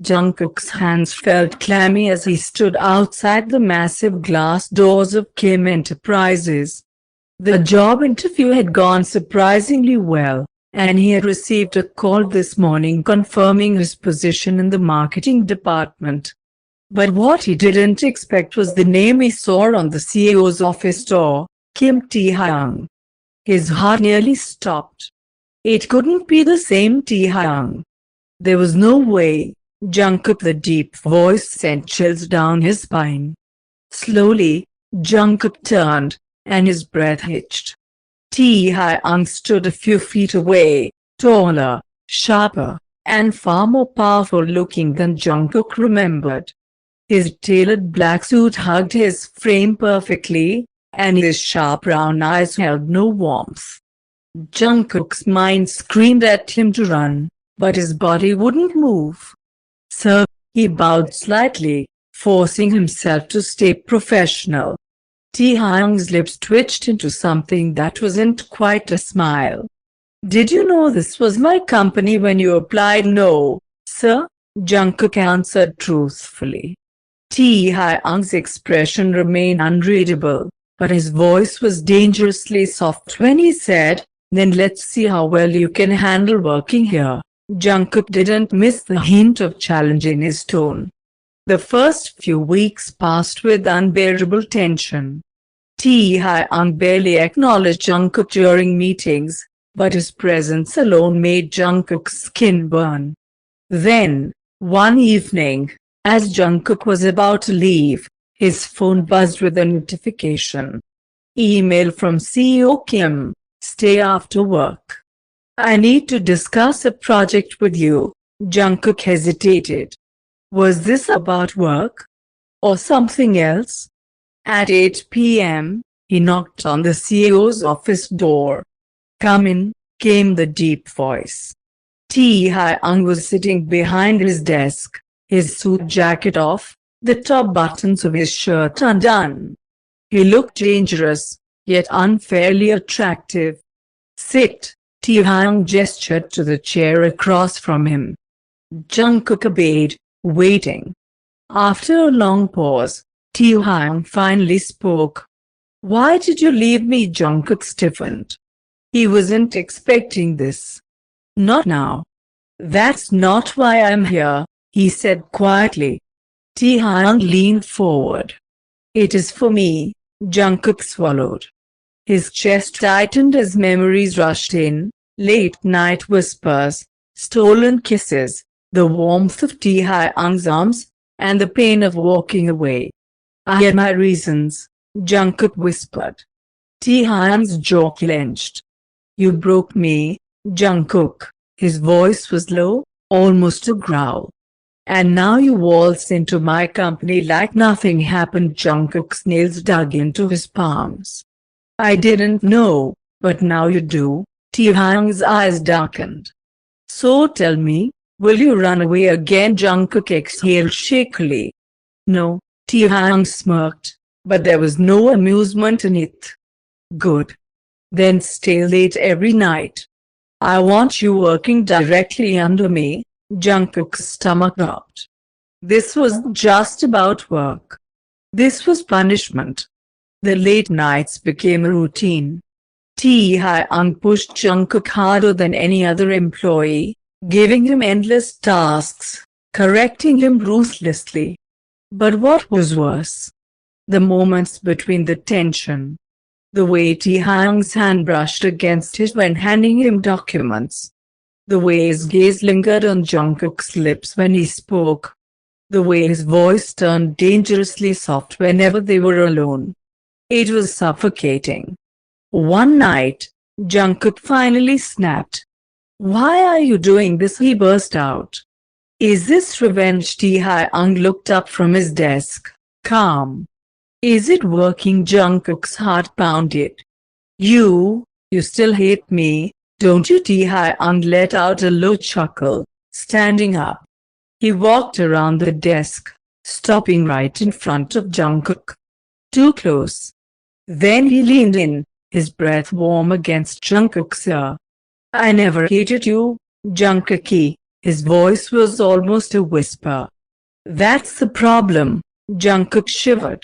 Jungkook's hands felt clammy as he stood outside the massive glass doors of Kim Enterprises. The job interview had gone surprisingly well, and he had received a call this morning confirming his position in the marketing department. But what he didn't expect was the name he saw on the CEO's office door, Kim Taehyung. His heart nearly stopped. It couldn't be the same Taehyung. There was no way. Jungkook, the deep voice sent chills down his spine. Slowly, Jungkook turned, and his breath hitched. Taehyung stood a few feet away, taller, sharper, and far more powerful looking than Jungkook remembered. His tailored black suit hugged his frame perfectly, and his sharp brown eyes held no warmth. Jungkook's mind screamed at him to run, but his body wouldn't move. "Sir," he bowed slightly, forcing himself to stay professional. Taehyung's lips twitched into something that wasn't quite a smile. "Did you know this was my company when you applied?" "No, sir," Jungkook answered truthfully. Taehyung's expression remained unreadable, but his voice was dangerously soft when he said, "Then let's see how well you can handle working here." Jungkook didn't miss the hint of challenge in his tone. The first few weeks passed with unbearable tension. Taehyung barely acknowledged Jungkook during meetings, but his presence alone made Jungkook's skin burn. Then, one evening, as Jungkook was about to leave, his phone buzzed with a notification. "Email from CEO Kim, stay after work. I need to discuss a project with you." Jungkook hesitated. Was this about work? Or something else? At 8 p.m., he knocked on the CEO's office door. "Come in," came the deep voice. Taehyung was sitting behind his desk, his suit jacket off, the top buttons of his shirt undone. He looked dangerous, yet unfairly attractive. "Sit." Taehyung gestured to the chair across from him. Jungkook obeyed, waiting. After a long pause, Taehyung finally spoke. "Why did you leave me?" Jungkook stiffened. He wasn't expecting this. "Not now." "That's not why I'm here," he said quietly. Taehyung leaned forward. "It is for me." Jungkook swallowed. His chest tightened as memories rushed in, late-night whispers, stolen kisses, the warmth of Taehyung's arms, and the pain of walking away. "I had my reasons," Jungkook whispered. Taehyung's jaw clenched. "You broke me, Jungkook." His voice was low, almost a growl. "And now you waltz into my company like nothing happened." Jungkook's nails dug into his palms. "I didn't know, but now you do." Taehyung's eyes darkened. "So tell me, will you run away again?" Jungkook exhaled shakily. "No," Taehyung smirked, but there was no amusement in it. "Good. Then stay late every night. I want you working directly under me." Jungkook's stomach dropped. This wasn't just about work. This was punishment. The late nights became a routine. Taehyung pushed Jungkook harder than any other employee, giving him endless tasks, correcting him ruthlessly. But what was worse? The moments between the tension. The way Taehyung's hand brushed against his when handing him documents. The way his gaze lingered on Jungkook's lips when he spoke. The way his voice turned dangerously soft whenever they were alone. It was suffocating. One night, Jungkook finally snapped. "Why are you doing this?" he burst out. "Is this revenge?" Taehyung looked up from his desk, calm. "Is it working?" Jungkook's heart pounded. You still hate me, don't you?" Taehyung let out a low chuckle, standing up. He walked around the desk, stopping right in front of Jungkook. Too close. Then he leaned in, his breath warm against Jungkook's ear. "I never hated you, Jungkook." His voice was almost a whisper. "That's the problem." Jungkook shivered.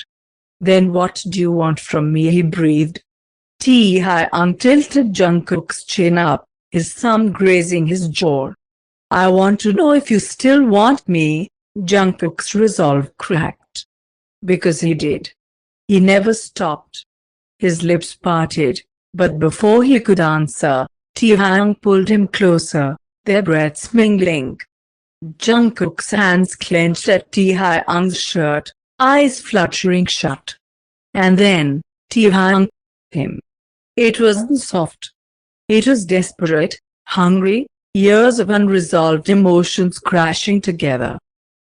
"Then what do you want from me?" he breathed. Taehyung tilted Jungkook's chin up, his thumb grazing his jaw. "I want to know if you still want me." Jungkook's resolve cracked. Because he did. He never stopped. His lips parted, but before he could answer, Taehyung pulled him closer, their breaths mingling. Jungkook's hands clenched at Taehyung's shirt, eyes fluttering shut. And then, Taehyung him. It wasn't soft. It was desperate, hungry, years of unresolved emotions crashing together.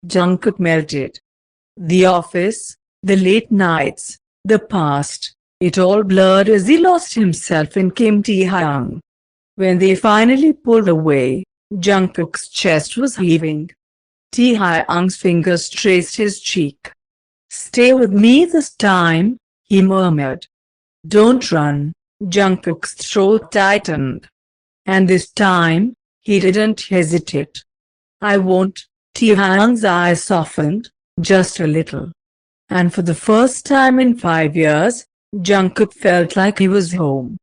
Jungkook melted. The office, the late nights, the past, it all blurred as he lost himself in Kim Taehyung. When they finally pulled away, Jungkook's chest was heaving. Taehyung's fingers traced his cheek. "Stay with me this time," he murmured. "Don't run." Jungkook's throat tightened. And this time, he didn't hesitate. "I won't." Taehyung's eyes softened, just a little. And for the first time in 5 years, Jungkook felt like he was home.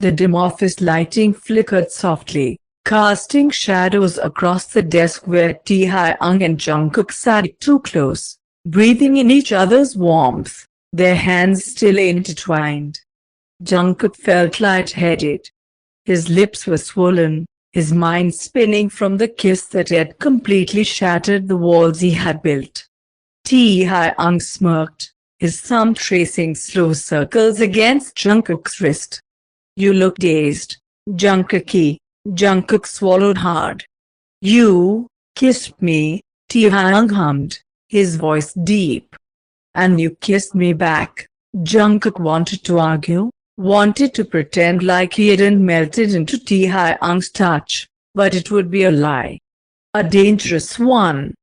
The dim office lighting flickered softly, casting shadows across the desk where Taehyung and Jungkook sat too close, breathing in each other's warmth, their hands still intertwined. Jungkook felt lightheaded. His lips were swollen, his mind spinning from the kiss that had completely shattered the walls he had built. Taehyung smirked, his thumb tracing slow circles against Jungkook's wrist. "You look dazed, Jungkook." Jungkook swallowed hard. "You kissed me," Taehyung hummed, his voice deep. "And you kissed me back." Jungkook wanted to argue, wanted to pretend like he hadn't melted into Taehyung's touch, but it would be a lie. A dangerous one.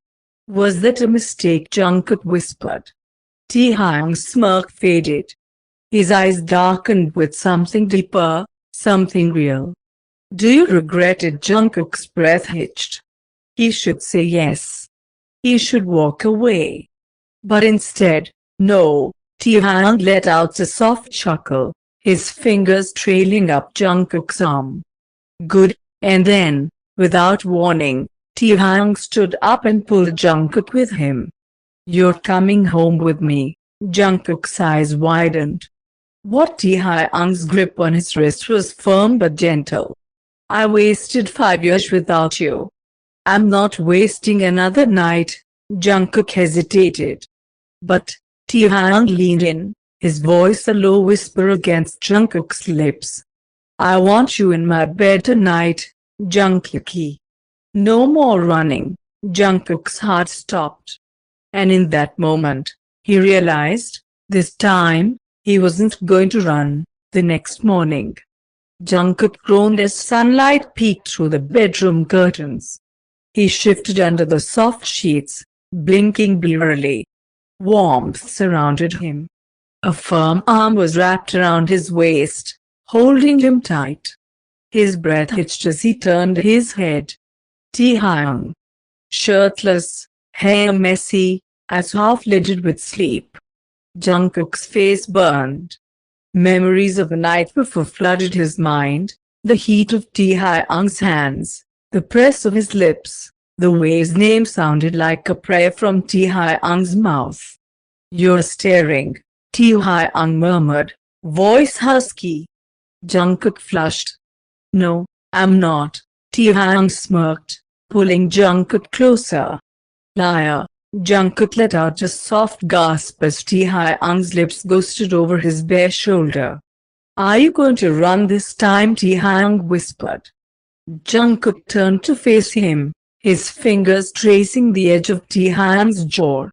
"Was that a mistake?" Jungkook whispered. Taehyung's smirk faded. His eyes darkened with something deeper, something real. "Do you regret it?" Jungkook's breath hitched. He should say yes. He should walk away. But instead, no. Taehyung let out a soft chuckle, his fingers trailing up Jungkook's arm. "Good." And then, without warning, Taehyung stood up and pulled Jungkook with him. "You're coming home with me." Jungkook's eyes widened. What? Taehyung's grip on his wrist was firm but gentle. "I wasted 5 years without you. I'm not wasting another night." Jungkook hesitated. "But," Taehyung leaned in, his voice a low whisper against Jungkook's lips. "I want you in my bed tonight, Jungkook." No more running. Jungkook's heart stopped. And in that moment, he realized, this time, he wasn't going to run. The next morning, Jungkook groaned as sunlight peeked through the bedroom curtains. He shifted under the soft sheets, blinking blearily. Warmth surrounded him. A firm arm was wrapped around his waist, holding him tight. His breath hitched as he turned his head. Taehyung. Shirtless, hair messy, as half-lidded with sleep. Jungkook's face burned. Memories of the night before flooded his mind, the heat of Taehyung's hands, the press of his lips, the way his name sounded like a prayer from Taehyung's mouth. "You're staring," Taehyung murmured, voice husky. Jungkook flushed. "No, I'm not." Taehyung smirked, pulling Jungkook closer. "Liar." Jungkook let out a soft gasp as Taehyung's lips ghosted over his bare shoulder. "Are you going to run this time?" Taehyung whispered. Jungkook turned to face him, his fingers tracing the edge of Taehyung's jaw.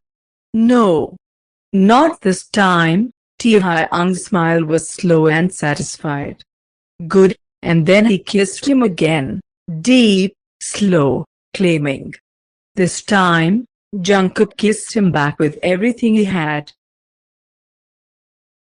"No. Not this time." Taehyung's smile was slow and satisfied. "Good." And then he kissed him again, deep, slow, claiming. This time, Jungkook kissed him back with everything he had,